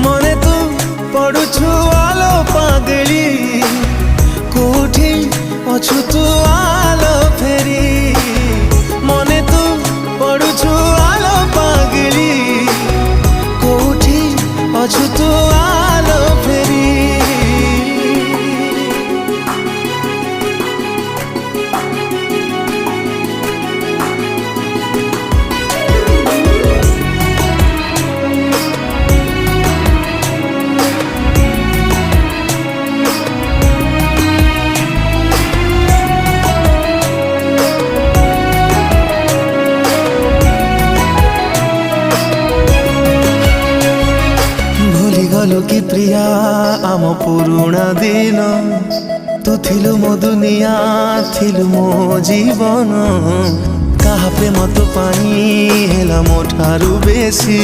मने तू पड़ुछु आलो पागली कोठी अछु तू आलो फेरी मने तू पड़ुछु आलो पागली कोठी अछु तू आलो फेरी गलु कि प्रिया आम पुरुणा दिन तू थिलु मो दुनिया थिलु मो जीवन कहा प्रेम तो पाई हेला मो ठारू बेसी।